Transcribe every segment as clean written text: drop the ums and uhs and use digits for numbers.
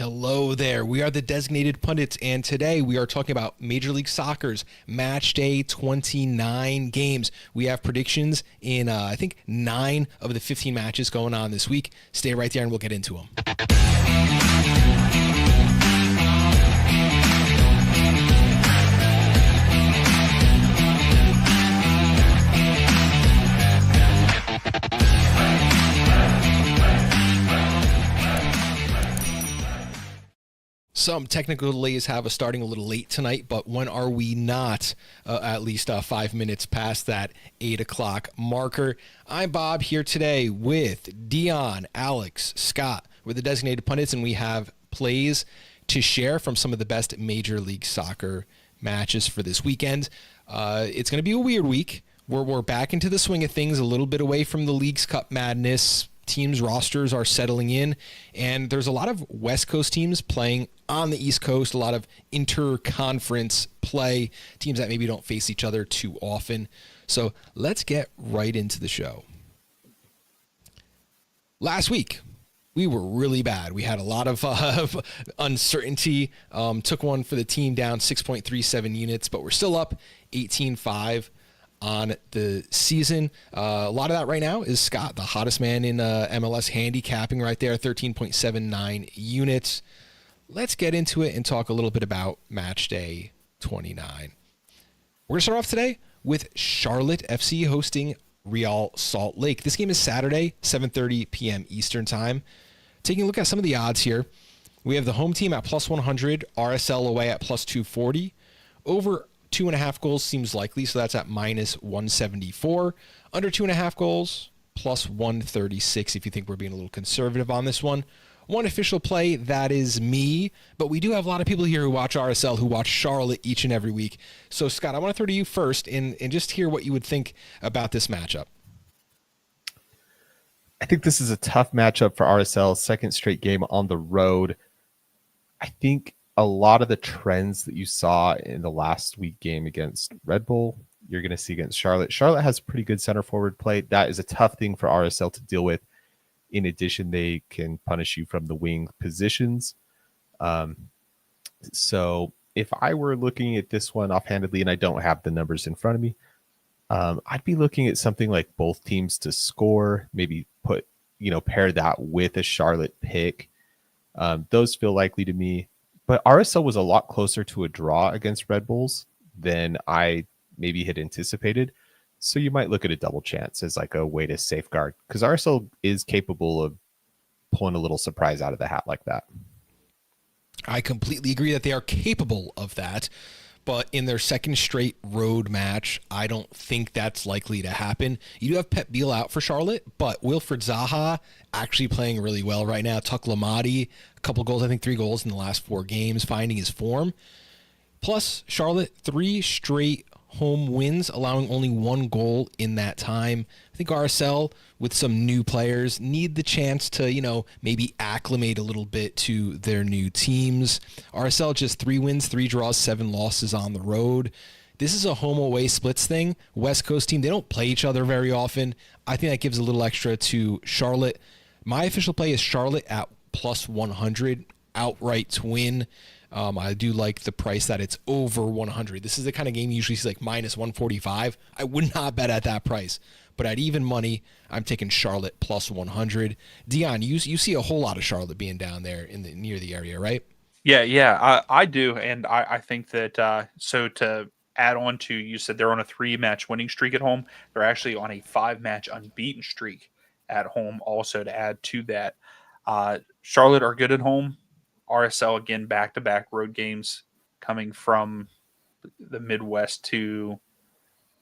Hello there. We are the Designated Pundits, and today we are talking about Major League Soccer's Matchday 29 games. We have predictions in, I think, 9 of the 15 matches going on this week. Stay right there and we'll get into them. Some technical delays have us starting a little late tonight, but when are we not at least 5 minutes past that 8 o'clock marker? I'm Bob here today with Deon, Alex, Scott. We're the Designated Pundits, and we have plays to share from some of the best Major League Soccer matches for this weekend. It's going to be a weird week. We're back into the swing of things, a little bit away from the League's Cup madness. Teams' rosters are settling in, and there's a lot of West Coast teams playing on the East Coast, a lot of inter-conference play, teams that maybe don't face each other too often. So let's get right into the show. Last week, we were really bad. We had a lot of uncertainty. Took one for the team down 6.37 units, but we're still up 18-5. On the season. A lot of that right now is Scott, the hottest man in MLS handicapping right there, 13.79 units. Let's get into it and talk a little bit about Matchday 29. We're going to start off today with Charlotte FC hosting Real Salt Lake. This game is Saturday, 7:30 p.m. Eastern Time. Taking a look at some of the odds here, we have the home team at plus 100, RSL away at plus 240, over 2.5 goals seems likely, so that's at minus 174. Under 2.5 goals, plus 136 if you think we're being a little conservative on this one. One official play, that is me, but we do have a lot of people here who watch RSL, who watch Charlotte each and every week. So, Scott, I want to throw to you first and just hear what you would think about this matchup. I think this is a tough matchup for RSL, second straight game on the road. I think a lot of the trends that you saw in the last week game against Red Bull, you're going to see against Charlotte. Charlotte has pretty good center forward play. That is a tough thing for RSL to deal with. In addition, they can punish you from the wing positions. So if I were looking at this one offhandedly, and I don't have the numbers in front of me, I'd be looking at something like both teams to score, maybe pair that with a Charlotte pick. Those feel likely to me. But RSL was a lot closer to a draw against Red Bulls than I maybe had anticipated. So you might look at a double chance as like a way to safeguard, because RSL is capable of pulling a little surprise out of the hat like that. I completely agree that they are capable of that. But in their second straight road match, I don't think that's likely to happen. You do have Pep Biel out for Charlotte, but Wilfried Zaha actually playing really well right now. Tuck Lamadi, a couple goals, I think 3 goals in the last 4 games, finding his form. Plus, Charlotte, 3 straight home wins, allowing only 1 goal in that time. I think RSL, with some new players, need the chance to, maybe acclimate a little bit to their new teams. RSL just 3 wins, 3 draws, 7 losses on the road. This is a home-away splits thing. West Coast team, they don't play each other very often. I think that gives a little extra to Charlotte. My official play is Charlotte at plus 100, outright to win. I do like the price that it's over 100. This is the kind of game you usually see like minus 145. I would not bet at that price. But at even money, I'm taking Charlotte plus 100. Deon, you see a whole lot of Charlotte being down there near the area, right? Yeah, I do. And I think that, so to add on to, you said they're on a 3-match winning streak at home. They're actually on a 5-match unbeaten streak at home also to add to that. Charlotte are good at home. RSL, again, back-to-back road games coming from the Midwest to,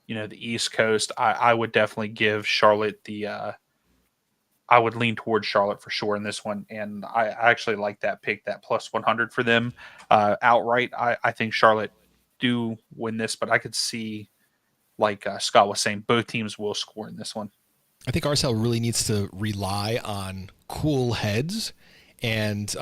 the East Coast. I would definitely give Charlotte I would lean towards Charlotte for sure in this one. And I actually like that pick, that plus 100 for them outright. I think Charlotte do win this, but I could see, like Scott was saying, both teams will score in this one. I think RSL really needs to rely on cool heads and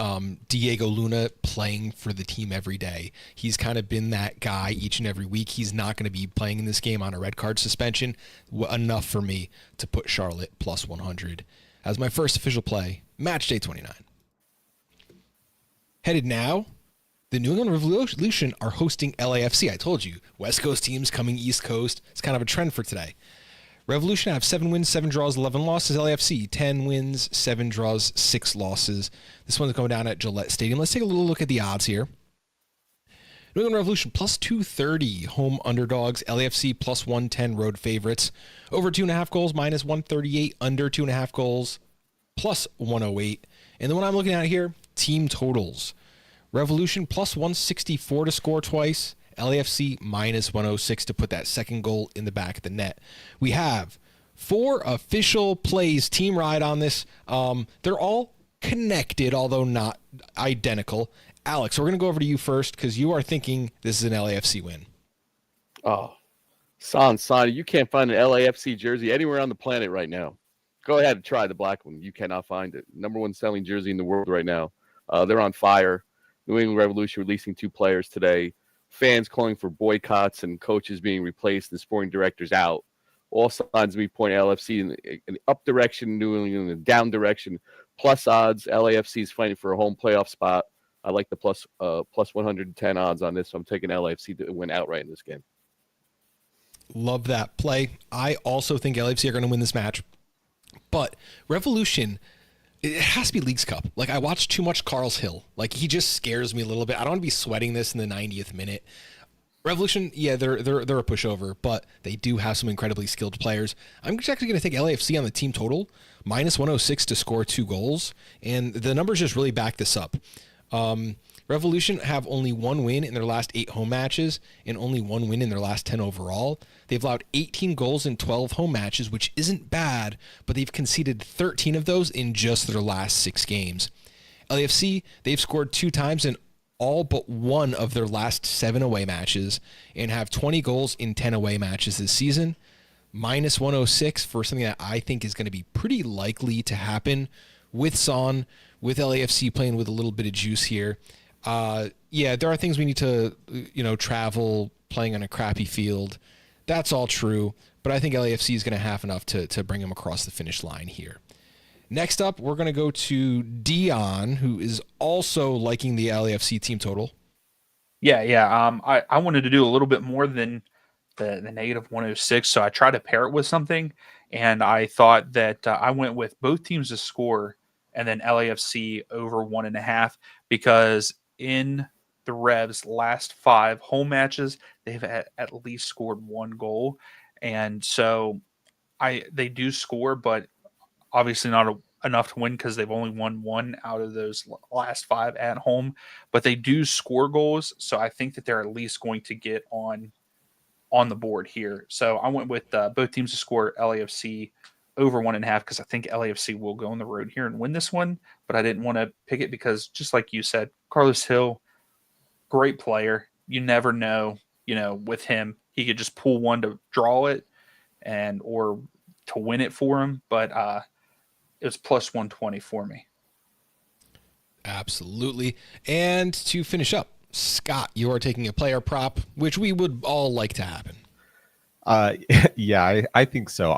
Diego Luna playing for the team every day. He's kind of been that guy each and every week. He's not going to be playing in this game on a red card suspension. Enough for me to put Charlotte plus 100 as my first official play, Matchday 29. Headed now, the New England Revolution are hosting LAFC. I told you, West Coast teams coming East Coast. It's kind of a trend for today. Revolution have 7 wins, 7 draws, 11 losses. LAFC, 10 wins, 7 draws, 6 losses. This one's going down at Gillette Stadium. Let's take a little look at the odds here. New England Revolution plus 230, home underdogs. LAFC plus 110, road favorites. Over 2.5 goals, minus 138. Under 2.5 goals, plus 108. And the one I'm looking at here, team totals. Revolution plus 164 to score twice. LAFC minus 106 to put that second goal in the back of the net. We have 4 official plays, team ride on this. They're all connected, although not identical. Alex, we're going to go over to you first because you are thinking this is an LAFC win. Oh, Son, you can't find an LAFC jersey anywhere on the planet right now. Go ahead and try the black one. You cannot find it. Number 1 selling jersey in the world right now. They're on fire. New England Revolution releasing 2 players today. Fans calling for boycotts and coaches being replaced and sporting directors out. All signs of me point LFC in the up direction, New England in the down direction. Plus odds, LAFC is fighting for a home playoff spot. I like the plus 110 odds on this, so I'm taking LAFC to win outright in this game. Love that play. I also think LAFC are going to win this match. But Revolution, it has to be Leagues Cup. Like, I watch too much Carl's Hill. Like, he just scares me a little bit. I don't want to be sweating this in the 90th minute. Revolution, yeah, they're a pushover, but they do have some incredibly skilled players. I'm just actually going to take LAFC on the team total, minus 106 to score 2 goals, and the numbers just really back this up. Revolution have only 1 win in their last 8 home matches and only 1 win in their last 10 overall. They've allowed 18 goals in 12 home matches, which isn't bad, but they've conceded 13 of those in just their last 6 games. LAFC, they've scored 2 times in all but 1 of their last 7 away matches and have 20 goals in 10 away matches this season. Minus 106 for something that I think is going to be pretty likely to happen with Son, with LAFC playing with a little bit of juice here. Yeah, there are things we need to, travel, playing on a crappy field. That's all true, but I think LAFC is going to have enough to bring them across the finish line here. Next up, we're going to go to Deon, who is also liking the LAFC team total. Yeah. I wanted to do a little bit more than the negative 106, so I tried to pair it with something, and I thought that I went with both teams to score and then LAFC over 1.5, because in the Revs' last 5 home matches, they've at least scored 1 goal. And so they do score, but obviously not enough to win because they've only won 1 out of those last 5 at home. But they do score goals, so I think that they're at least going to get on the board here. So I went with both teams to score, LAFC over 1.5, because I think LAFC will go on the road here and win this one, but I didn't want to pick it because, just like you said, Carlos Hill, great player. You never know, with him, he could just pull one to draw it or to win it for him, but it was plus 120 for me. Absolutely. And to finish up, Scott, you are taking a player prop, which we would all like to happen. Yeah, I think so.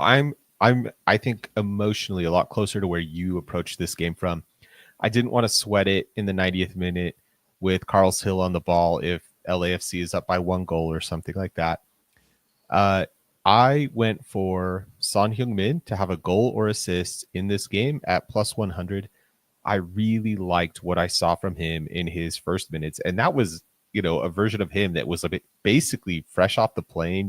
I think emotionally a lot closer to where you approached this game from. I didn't want to sweat it in the 90th minute with Carl's Hill on the ball if LAFC is up by 1 goal or something like that. I went for Son Heung-min to have a goal or assist in this game at plus 100. I really liked what I saw from him in his first minutes, and that was, a version of him that was a bit basically fresh off the plane,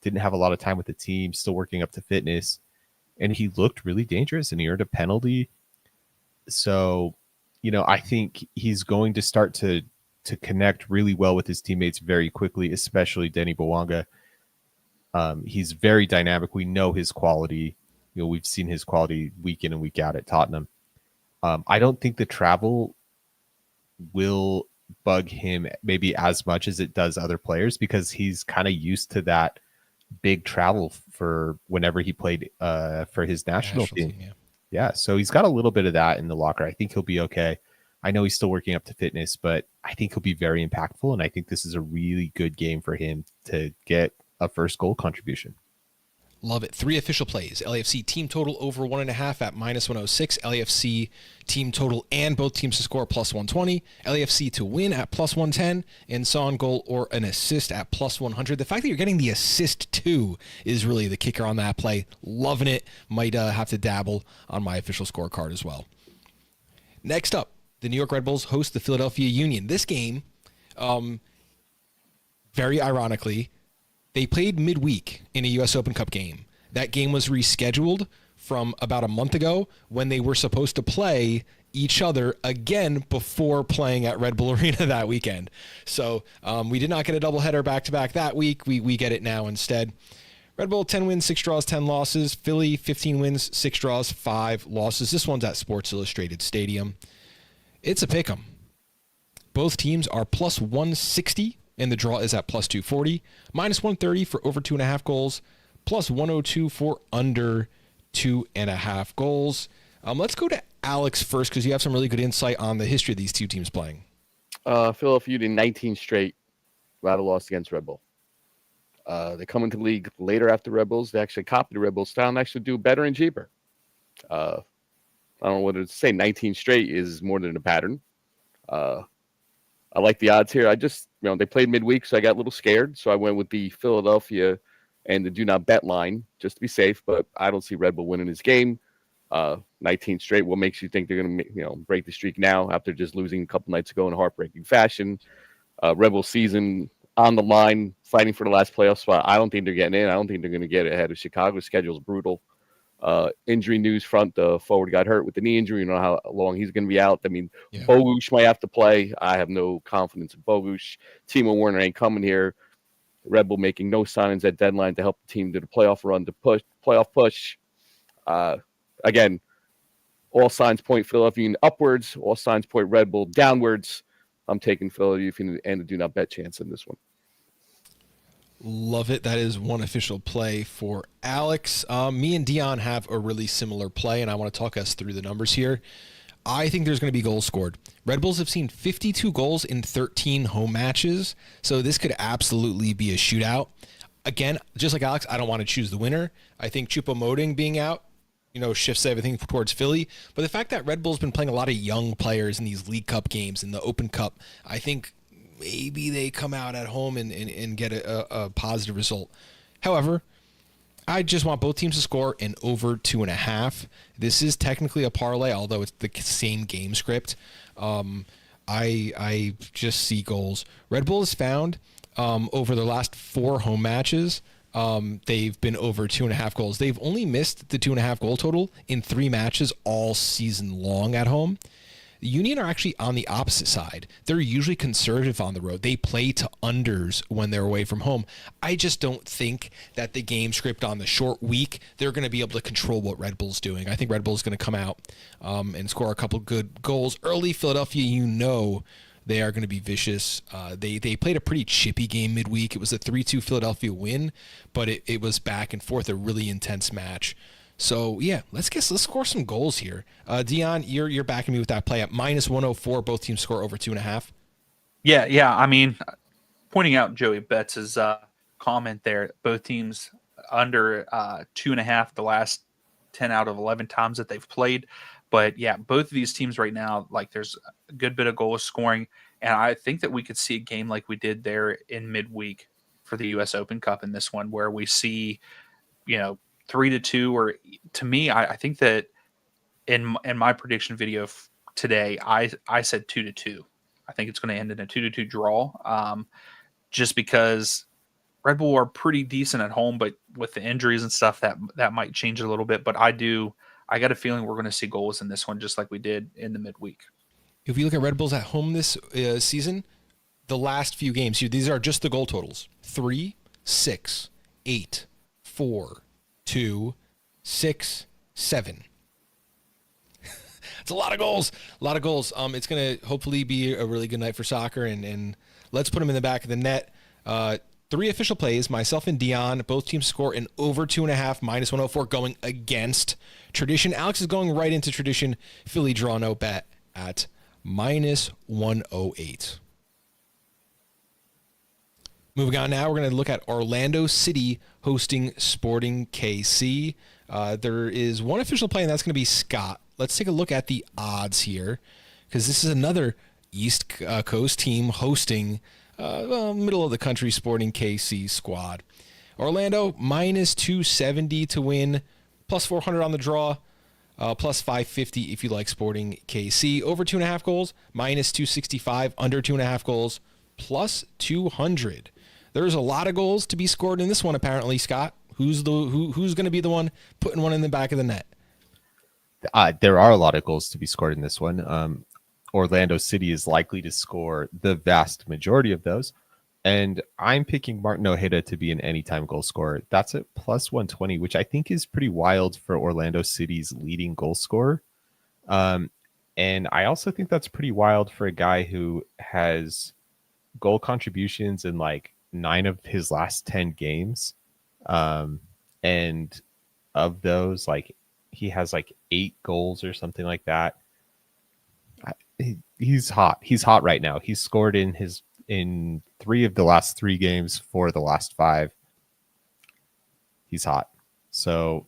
didn't have a lot of time with the team, still working up to fitness, and he looked really dangerous and he earned a penalty. So, I think he's going to start to connect really well with his teammates very quickly, especially Denny Bwanga. He's very dynamic. We know his quality. We've seen his quality week in and week out at Tottenham. I don't think the travel will bug him maybe as much as it does other players, because he's kind of used to that big travel for whenever he played for his national team. Yeah, so he's got a little bit of that in the locker. I think he'll be okay. I know he's still working up to fitness, but I think he'll be very impactful, and I think this is a really good game for him to get a first goal contribution. Love it. 3 official plays. LAFC team total over 1.5 at -106. LAFC team total and both teams to score +120. LAFC to win at +110. And Son goal or an assist at +100. The fact that you're getting the assist too is really the kicker on that play. Loving it. Might have to dabble on my official scorecard as well. Next up, the New York Red Bulls host the Philadelphia Union. This game, very ironically, they played midweek in a U.S. Open Cup game. That game was rescheduled from about a month ago when they were supposed to play each other again before playing at Red Bull Arena that weekend. So we did not get a doubleheader back-to-back that week. We get it now instead. Red Bull, 10 wins, 6 draws, 10 losses. Philly, 15 wins, 6 draws, 5 losses. This one's at Sports Illustrated Stadium. It's a pick'em. Both teams are +160. And the draw is at +240, -130 for over 2.5 goals, +102 for under 2.5 goals. Let's go to Alex first because you have some really good insight on the history of these two teams playing. Philadelphia Union 19 straight without a loss against Red Bull. They come into the league later after Red Bulls. They actually copy the Red Bull style and actually do better and cheaper. I don't know what to say. 19 straight is more than a pattern. I like the odds here. They played midweek, so I got a little scared. So I went with the Philadelphia and the do not bet line just to be safe. But I don't see Red Bull winning this game. 19 straight. What makes you think they're going to, break the streak now after just losing a couple nights ago in heartbreaking fashion? Red Bull season on the line, fighting for the last playoff spot. I don't think they're getting in. I don't think they're going to get ahead of Chicago's schedule is brutal. Injury news front, the forward got hurt with the knee injury. You know how long he's going to be out. I mean, yeah. Bogusz might have to play. I have no confidence in Bogusz. Timo Werner ain't coming here. Red Bull making no signings at deadline to help the team do the playoff run, to playoff push. Again, all signs point Philadelphia upwards. All signs point Red Bull downwards. I'm taking Philadelphia and a do not bet chance in this one. Love it. That is one official play for Alex. Me and Deon have a really similar play, and I want to talk us through the numbers here. I think there's going to be goals scored. Red Bulls have seen 52 goals in 13 home matches, so this could absolutely be a shootout. Again, just like Alex, I don't want to choose the winner. I think Choupo-Moting being out, shifts everything towards Philly. But the fact that Red Bull's been playing a lot of young players in these League Cup games, in the Open Cup, I think maybe they come out at home and get a positive result. However, I just want both teams to score an over 2.5. This is technically a parlay, although it's the same game script. I just see goals. Red Bull has found over the last 4 home matches, they've been over 2.5 goals. They've only missed the 2.5 goal total in 3 matches all season long at home. The Union are actually on the opposite side. They're usually conservative on the road. They play to unders when they're away from home. I just don't think that the game script on the short week, they're going to be able to control what Red Bull's doing. I think Red Bull's going to come out and score a couple good goals early. Philadelphia, they are going to be vicious. They played a pretty chippy game midweek. It was a 3-2 Philadelphia win, but it was back and forth, a really intense match. So, yeah, let's score some goals here. Deon, you're backing me with that play at -104. Both teams score over 2.5. Yeah. I mean, pointing out Joey Betts' comment there, both teams under 2.5 the last 10 out of 11 times that they've played. But, yeah, both of these teams right now, there's a good bit of goal scoring. And I think that we could see a game like we did there in midweek for the U.S. Open Cup in this one, where we see, 3-2, or to me, I think that in my prediction video today, I said 2-2. I think it's going to end in a 2-2 draw, just because Red Bull are pretty decent at home, but with the injuries and stuff, that might change a little bit. But I got a feeling we're going to see goals in this one, just like we did in the midweek. If we look at Red Bulls at home this season, the last few games, these are just the goal totals: 3, 6, 8, 4, 2, 6, 7. It's a lot of goals. It's going to hopefully be a really good night for soccer, and let's put them in the back of the net. 3 official plays, myself and Deon. Both teams score an over 2.5, -104, going against tradition. Alex is going right into tradition. Philly draw no bet at -108. Moving on now, we're going to look at Orlando City hosting Sporting KC. There is one official play, and that's going to be Scott. Let's take a look at the odds here, because this is another East Coast team hosting middle of the country Sporting KC squad. Orlando minus 270 to win, plus 400 on the draw, plus 550 if you like Sporting KC. Over 2.5 goals, minus 265. Under 2.5 goals, plus 200. There's a lot of goals to be scored in this one, apparently, Scott. Who's going to be the one putting one in the back of the net? There are a lot of goals to be scored in this one. Orlando City is likely to score the vast majority of those. And I'm picking Martin Ojeda to be an anytime goal scorer. That's at plus 120, which I think is pretty wild for Orlando City's leading goal scorer. And I also think that's pretty wild for a guy who has goal contributions in like 9 of his last 10 games. And of those, like he has like 8 goals or something like that. He's hot. He's hot right now. He's scored in 3 of the last 3 games, 4 of the last 5. He's hot. So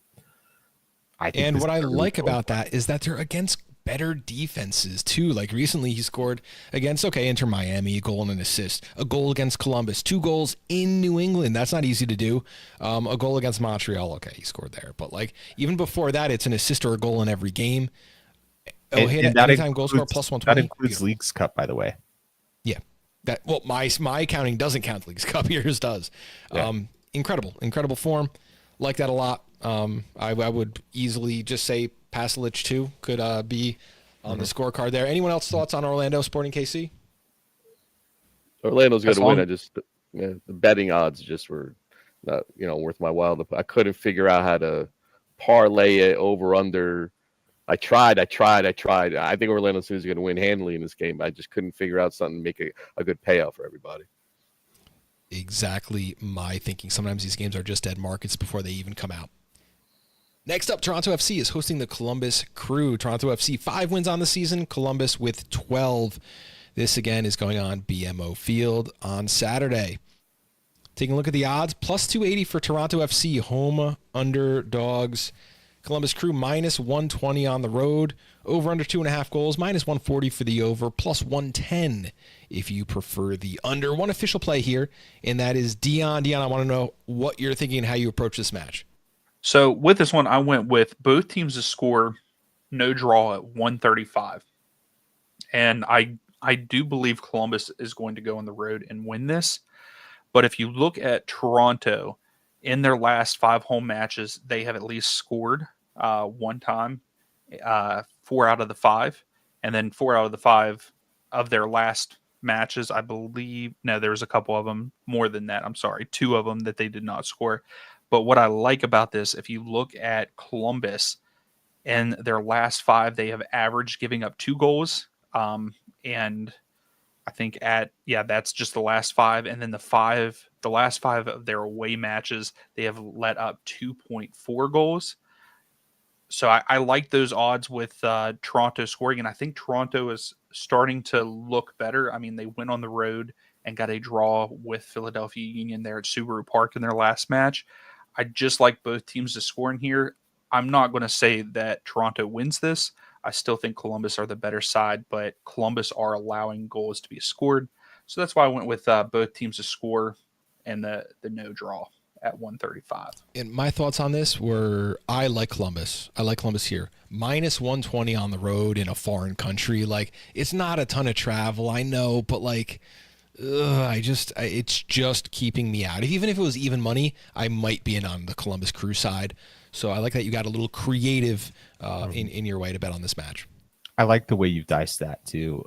I think, and what I like about that is that they're against better defenses too. Like recently he scored against, Inter Miami, a goal and an assist, a goal against Columbus, 2 goals in New England. That's not easy to do. A goal against Montreal. Okay, he scored there. But like even before that, it's an assist or a goal in every game. And that anytime goal score plus 120. That includes Leagues Cup, by the way. Yeah. My counting doesn't count the Leagues Cup. Yours does. Yeah. Incredible form. Like that a lot. I would easily just say Pasalic too could be on the scorecard there. Anyone else thoughts on Orlando Sporting KC? Orlando's going to win. The betting odds just were not worth my while. I couldn't figure out how to parlay it over under. I tried. I think Orlando City is going to win handily in this game. I just couldn't figure out something to make a good payout for everybody. Exactly my thinking. Sometimes these games are just dead markets before they even come out. Next up, Toronto FC is hosting the Columbus Crew. Toronto FC 5 wins on the season, Columbus with 12. This again is going on BMO Field on Saturday. Taking a look at the odds, plus 280 for Toronto FC, home underdogs. Columbus Crew minus 120 on the road. Over under 2.5 goals, minus 140 for the over, plus 110 if you prefer the under. One official play here, and that is Deon. Deon, I want to know what you're thinking and how you approach this match. So with this one, I went with both teams to score, no draw at 135. And I do believe Columbus is going to go on the road and win this. But if you look at Toronto, in their last 5 home matches, they have at least scored one time, 4 out of the 5. And then 4 out of the 5 of their last matches, I believe. No, there's a couple of them more than that. I'm sorry. 2 of them that they did not score. But what I like about this, if you look at Columbus, in their last 5, they have averaged giving up 2 goals. And I think that's just the last 5. And then the last 5 of their away matches, they have let up 2.4 goals. So I like those odds with Toronto scoring. And I think Toronto is starting to look better. I mean, they went on the road and got a draw with Philadelphia Union there at Subaru Park in their last match. I just like both teams to score in here. I'm not going to say that Toronto wins this. I still think Columbus are the better side, but Columbus are allowing goals to be scored. So that's why I went with both teams to score and the no draw at 135. And my thoughts on this were, I like Columbus. I like Columbus here. Minus 120 on the road in a foreign country. Like, it's not a ton of travel, I know, but like, it's just keeping me out. Even if it was even money, I might be in on the Columbus Crew side. So I like that you got a little creative in your way to bet on this match. I like the way you diced that too.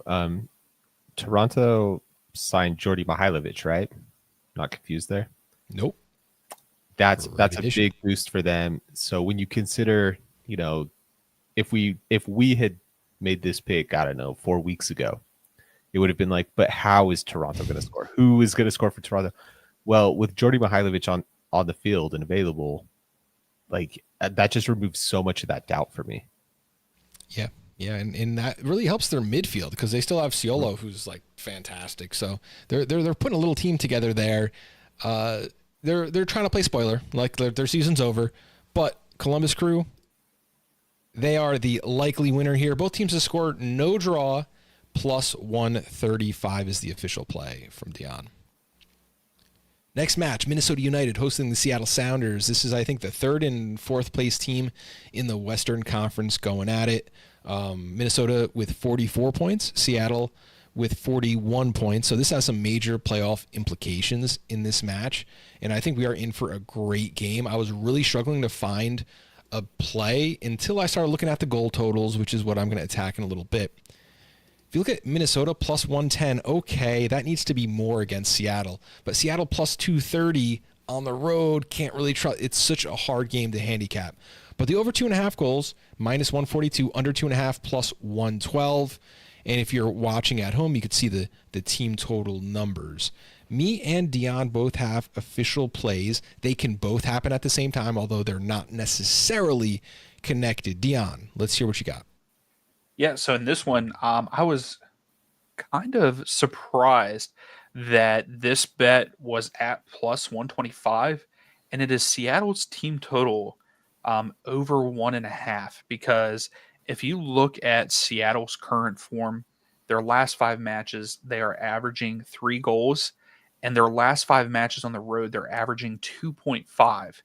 Toronto signed Jordi Mihailovic, right? Not confused there? Nope. That's a big boost for them. So when you consider, if we had made this pick, I don't know, 4 weeks ago, it would have been like, but how is Toronto going to score? Who is going to score for Toronto? Well, with Jordi Mihailovic on the field and available, like that just removes so much of that doubt for me. Yeah, and that really helps their midfield because they still have Ciolo, who's like fantastic. So they're putting a little team together there. They're trying to play spoiler, like their season's over. But Columbus Crew, they are the likely winner here. Both teams have scored no draw. Plus 135 is the official play from Deon. Next match, Minnesota United hosting the Seattle Sounders. This is, I think, the third and fourth place team in the Western Conference going at it. Minnesota with 44 points, Seattle with 41 points. So this has some major playoff implications in this match. And I think we are in for a great game. I was really struggling to find a play until I started looking at the goal totals, which is what I'm going to attack in a little bit. If you look at Minnesota plus 110, okay, that needs to be more against Seattle. But Seattle plus 230 on the road, can't really trust. It's such a hard game to handicap. But the over 2.5 goals, minus 142, under 2.5, plus 112. And if you're watching at home, you could see the team total numbers. Me and Deon both have official plays. They can both happen at the same time, although they're not necessarily connected. Deon, let's hear what you got. Yeah, so in this one, I was kind of surprised that this bet was at plus 125, and it is Seattle's team total over 1.5. Because if you look at Seattle's current form, their last 5 matches, they are averaging 3 goals, and their last 5 matches on the road, they're averaging 2.5.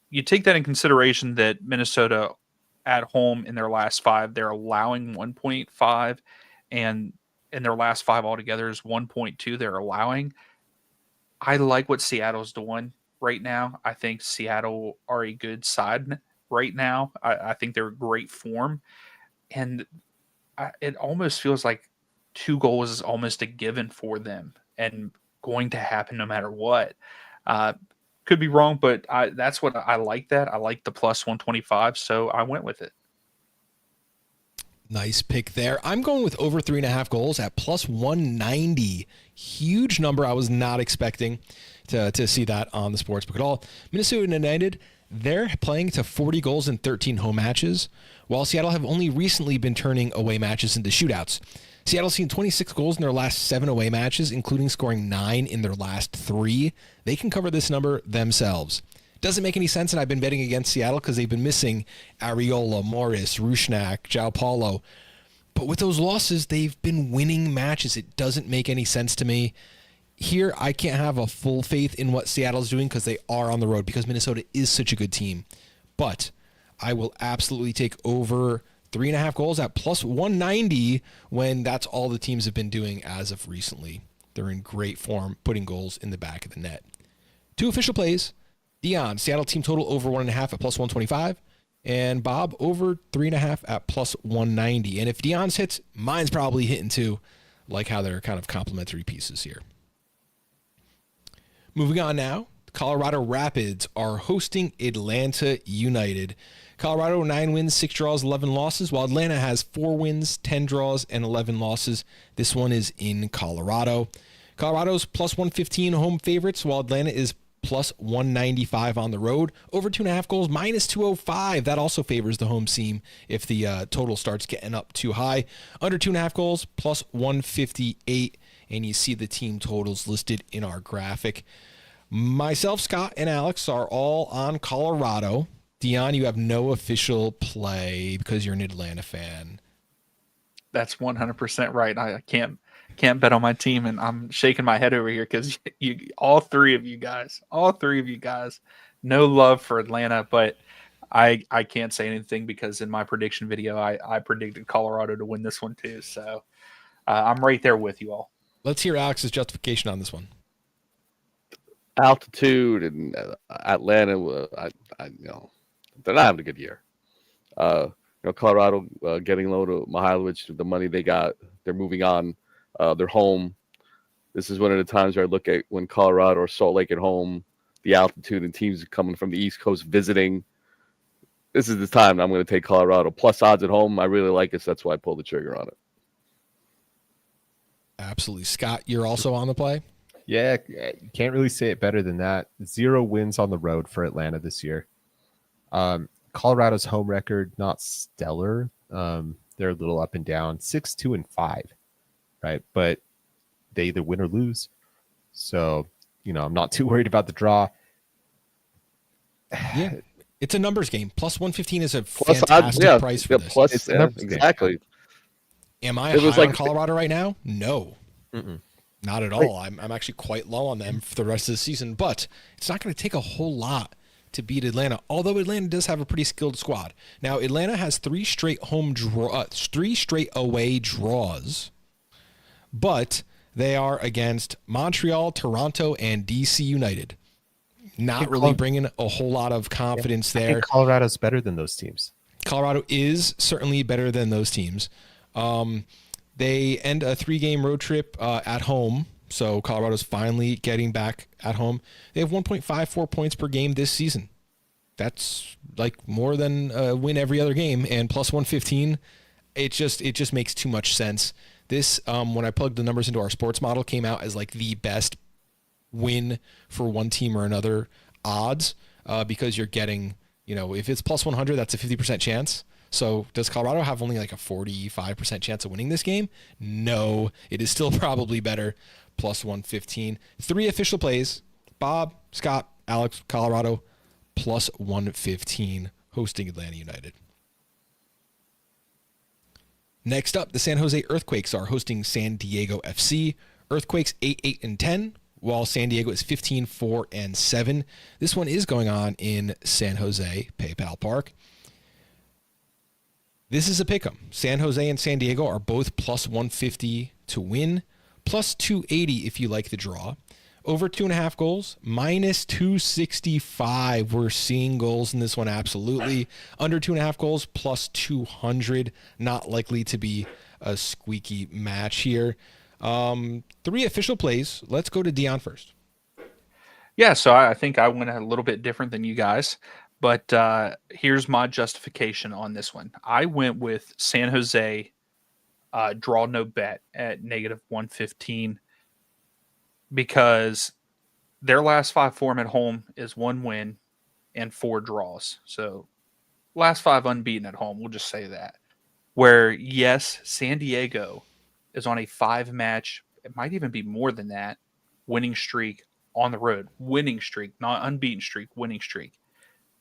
You take that in consideration that Minnesota at home in their last 5, they're allowing 1.5, and in their last 5 altogether is 1.2 they're allowing. I like what Seattle's doing right now. I think Seattle are a good side right now. I think they're great form, and it almost feels like 2 goals is almost a given for them and going to happen no matter what. Could be wrong, but that's what I like. That I like the plus 125, so I went with it. Nice pick there. I'm going with over 3.5 goals at plus 190. Huge number. I was not expecting to see that on the sportsbook at all. Minnesota United, they're playing to 40 goals in 13 home matches, while Seattle have only recently been turning away matches into shootouts. Seattle's seen 26 goals in their last 7 away matches, including scoring 9 in their last 3. They can cover this number themselves. Doesn't make any sense, and I've been betting against Seattle because they've been missing Arriola, Morris, Rusnak, João Paulo. But with those losses, they've been winning matches. It doesn't make any sense to me. Here, I can't have a full faith in what Seattle's doing because they are on the road, because Minnesota is such a good team. But I will absolutely take over 3.5 goals at plus 190 when that's all the teams have been doing as of recently. They're in great form, putting goals in the back of the net. 2 official plays. Deon, Seattle team total over 1.5 at plus 125. And Bob, over 3.5 at plus 190. And if Deon's hits, mine's probably hitting too, like how they're kind of complementary pieces here. Moving on now, Colorado Rapids are hosting Atlanta United. Colorado 9 wins, 6 draws, 11 losses, while Atlanta has 4 wins, 10 draws, and 11 losses. This one is in Colorado. Colorado's plus 115 home favorites, while Atlanta is plus 195 on the road. Over 2.5 goals, minus 205. That also favors the home team if the total starts getting up too high. Under 2.5 goals, plus 158. And you see the team totals listed in our graphic. Myself, Scott, and Alex are all on Colorado. Deon, you have no official play because you're an Atlanta fan. That's 100% right. I can't bet on my team, and I'm shaking my head over here because all three of you guys, no love for Atlanta, but I can't say anything because in my prediction video, I predicted Colorado to win this one too. So I'm right there with you all. Let's hear Alex's justification on this one. Altitude and Atlanta, they're not having a good year. Colorado getting low to Mihailovic, the money they got, they're moving on. They're home. This is one of the times where I look at when Colorado or Salt Lake at home, the altitude and teams coming from the East Coast visiting. This is the time I'm going to take Colorado. Plus odds at home. I really like it, so that's why I pulled the trigger on it. Absolutely. Scott, you're also on the play? Yeah, you can't really say it better than that. 0 wins on the road for Atlanta this year. Colorado's home record, not stellar. They're a little up and down, 6-2-5, right? But they either win or lose. So, I'm not too worried about the draw. Yeah, it's a numbers game. Plus 115 is a Plus odds, fantastic price for this. Plus, It's a numbers game. exactly. Am I It was high on like- Colorado right now? No. Mm-mm. Not at all. I'm actually quite low on them for the rest of the season, but it's not going to take a whole lot to beat Atlanta, although Atlanta does have a pretty skilled squad. Now, Atlanta has 3 straight away draws, but they are against Montreal, Toronto, and DC United. Not really bringing a whole lot of confidence I there. think Colorado's better than those teams. Colorado is certainly better than those teams. They end a 3-game road trip at home, so Colorado's finally getting back at home. They have 1.54 points per game this season. That's like more than a win every other game, and plus 115. It just makes too much sense. This, when I plugged the numbers into our sports model, came out as like the best win for one team or another odds, because you're getting, if it's plus 100, that's a 50% chance. So does Colorado have only like a 45% chance of winning this game? No, it is still probably better. Plus 115. 3 official plays. Bob, Scott, Alex, Colorado, plus 115, hosting Atlanta United. Next up, the San Jose Earthquakes are hosting San Diego FC. Earthquakes 8-10, while San Diego is 15-4-7. This one is going on in San Jose, PayPal Park. This is a pick'em. San Jose and San Diego are both plus 150 to win, plus 280 if you like the draw. Over 2.5 goals, minus 265. We're seeing goals in this one, absolutely. Under 2.5 goals, plus 200. Not likely to be a squeaky match here. 3 official plays. Let's go to Deon first. Yeah, so I think I went a little bit different than you guys, but here's my justification on this one. I went with San Jose draw no bet at negative 115 because their last 5 form at home is 1 win and 4 draws. So last 5 unbeaten at home, we'll just say that. Where, yes, San Diego is on a 5-match, it might even be more than that, winning streak on the road. Winning streak, not unbeaten streak, winning streak.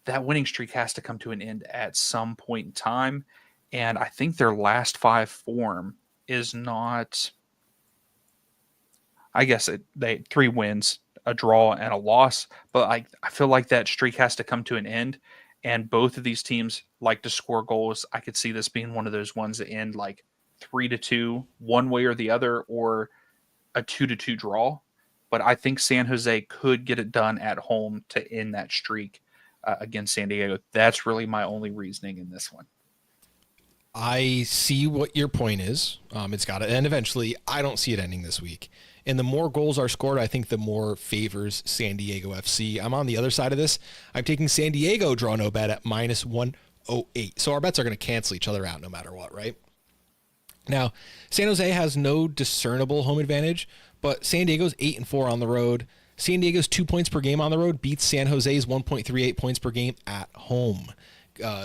That winning streak has to come to an end at some point in time. And I think their last 5 form is not, I guess they 3 wins, a draw, and a loss. But I feel like that streak has to come to an end. And both of these teams like to score goals. I could see this being one of those ones that end like 3-2, one way or the other, or a 2-2 draw. But I think San Jose could get it done at home to end that streak against San Diego. That's really my only reasoning in this one. I see what your point is. It's got to end eventually. I don't see it ending this week. And the more goals are scored, I think the more favors San Diego FC. I'm on the other side of this. I'm taking San Diego draw no bet at minus 108. So our bets are going to cancel each other out no matter what, right? Now, San Jose has no discernible home advantage, but San Diego's 8-4 on the road. San Diego's 2 points per game on the road beats San Jose's 1.38 points per game at home.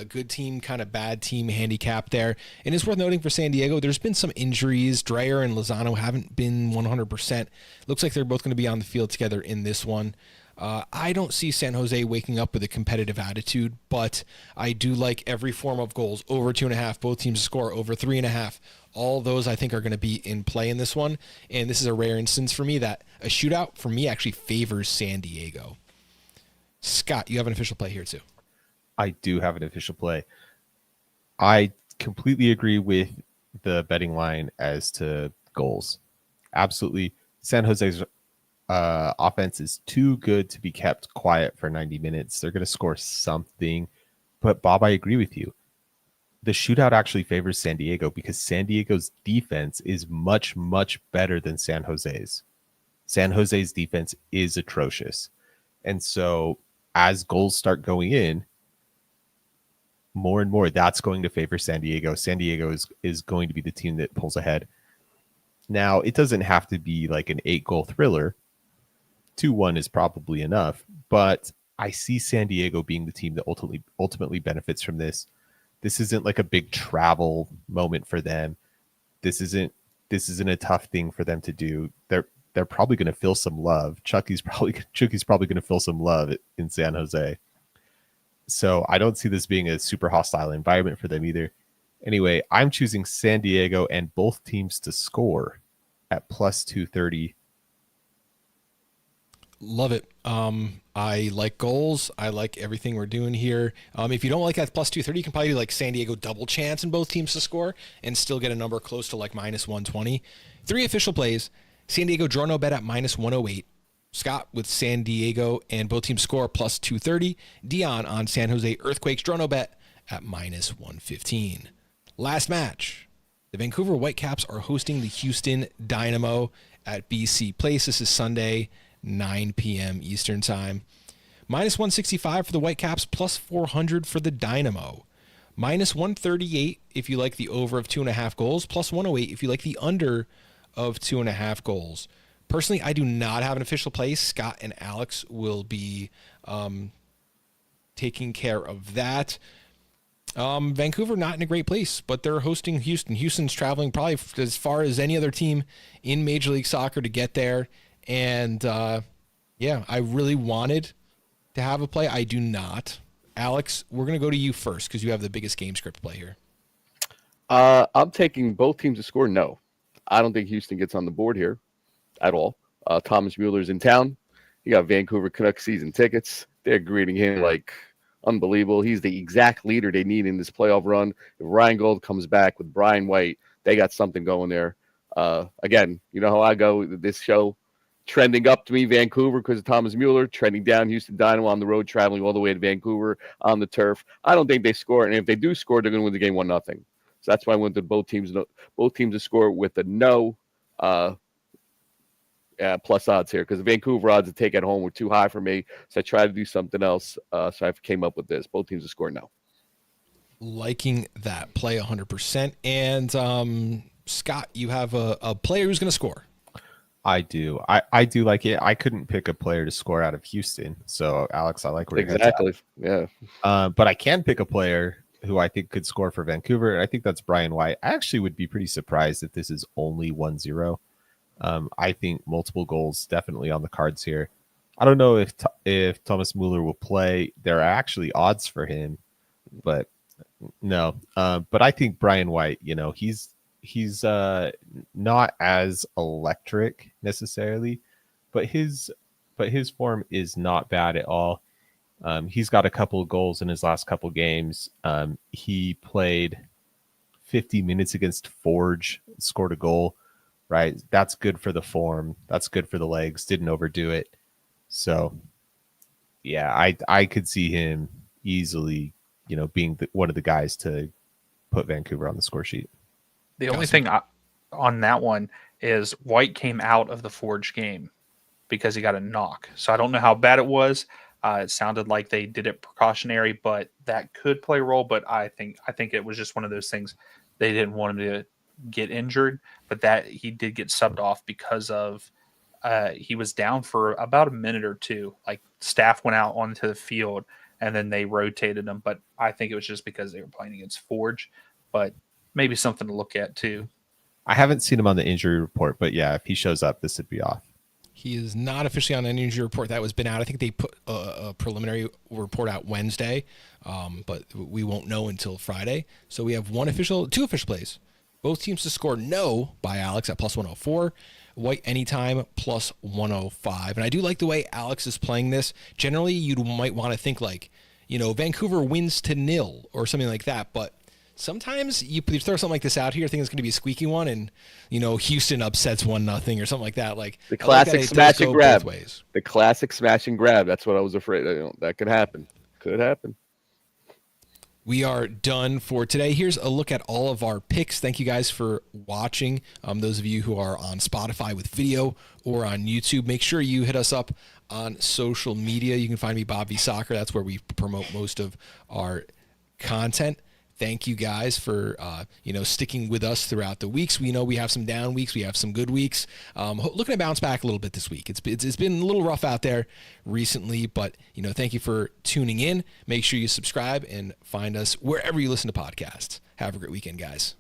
Good team, kind of bad team handicap there. And it's worth noting for San Diego, there's been some injuries. Dreyer and Lozano haven't been 100%. Looks like they're both going to be on the field together in this one. I don't see San Jose waking up with a competitive attitude, but I do like every form of goals. Over 2.5, both teams score over 3.5. All those I think are going to be in play in this one. And this is a rare instance for me that a shootout for me actually favors San Diego. Scott, you have an official play here too. I do have an official play. I completely agree with the betting line as to goals. Absolutely. San Jose's offense is too good to be kept quiet for 90 minutes. They're going to score something. But, Bob, I agree with you. The shootout actually favors San Diego because San Diego's defense is much, much better than San Jose's. San Jose's defense is atrocious. And so as goals start going in, more and more, that's going to favor San Diego. San Diego is going to be the team that pulls ahead. Now, it doesn't have to be like an 8-goal thriller. 2-1 is probably enough, but I see San Diego being the team that ultimately benefits from this. This isn't like a big travel moment for them. This isn't a tough thing for them to do. they're probably going to feel some love. Chucky's probably going to feel some love in San Jose. So I don't see this being a super hostile environment for them either. Anyway, I'm choosing San Diego and both teams to score at plus 230. Love it. I like goals. I like everything we're doing here. If you don't like that plus 230, you can probably do like San Diego double chance in both teams to score and still get a number close to like minus 120. 3 official plays. San Diego draw no bet at minus 108. Scott with San Diego and both teams score plus 230. Deon on San Jose Earthquakes draw no bet at minus 115. Last match. The Vancouver Whitecaps are hosting the Houston Dynamo at BC Place. This is Sunday, 9 p.m. Eastern Time. Minus 165 for the Whitecaps, plus 400 for the Dynamo. Minus 138 if you like the over of 2.5 goals, plus 108 if you like the under of 2.5 goals. Personally, I do not have an official play. Scott and Alex will be taking care of that. Vancouver not in a great place, but they're hosting Houston. Houston's traveling probably as far as any other team in Major League Soccer to get there. And yeah, I really wanted to have a play. I do not. Alex, we're going to go to you first because you have the biggest game script play here. I'm taking both teams to score. No, I don't think Houston gets on the board here at all. Thomas Mueller's in town. He got Vancouver Canucks season tickets. They're greeting him like unbelievable. He's the exact leader they need in this playoff run. If Ryan Gold comes back with Brian White, they got something going there. Again, you know how I go with this show. Trending up to me, Vancouver because of Thomas Mueller. Trending down, Houston Dynamo on the road, traveling all the way to Vancouver on the turf. I don't think they score, and if they do score, they're going to win the game 1-0. So that's why I went to both teams to score with a no plus odds here because the Vancouver odds to take at home were too high for me. So I tried to do something else. So I came up with this. Both teams to score no. Liking that play 100%. And Scott, you have a player who's going to score. I do. I do like it. I couldn't pick a player to score out of Houston. So, Alex, I like where exactly. Yeah. But I can pick a player who I think could score for Vancouver. And I think that's Brian White. I actually would be pretty surprised if this is only 1-0. I think multiple goals definitely on the cards here. I don't know if Thomas Mueller will play. There are actually odds for him, but no. But I think Brian White, he's not as electric necessarily, but his form is not bad at all. He's got a couple of goals in his last couple games. He played 50 minutes against Forge, scored a goal, right? That's good for the form. That's good for the legs. Didn't overdo it. So yeah, I could see him easily, being one of the guys to put Vancouver on the score sheet. The only thing on that one is White came out of the Forge game because he got a knock. So I don't know how bad it was. It sounded like they did it precautionary, but that could play a role. But I think it was just one of those things. They didn't want him to get injured, but that he did get subbed off because of he was down for about a minute or two. Like staff went out onto the field and then they rotated him. But I think it was just because they were playing against Forge. But maybe something to look at too. I haven't seen him on the injury report, but yeah, if he shows up, this would be off. He is not officially on an injury report that was been out. I think they put a preliminary report out Wednesday, but we won't know until Friday. So we have two official plays. Both teams to score no by Alex at plus 104. White anytime plus 105. And I do like the way Alex is playing this. Generally, you might want to think like, Vancouver wins to 0 or something like that, but sometimes you throw something like this out here, think it's going to be a squeaky one, and Houston upsets 1-0 or something like that. Like the classic smash and grab. The classic smash and grab. That's what I was afraid of. That could happen. Could happen. We are done for today. Here's a look at all of our picks. Thank you guys for watching. Those of you who are on Spotify with video or on YouTube, make sure you hit us up on social media. You can find me, Bob V Soccer. That's where we promote most of our content. Thank you guys for sticking with us throughout the weeks. We know we have some down weeks, we have some good weeks. Looking to bounce back a little bit this week. It's been a little rough out there recently, but thank you for tuning in. Make sure you subscribe and find us wherever you listen to podcasts. Have a great weekend, guys.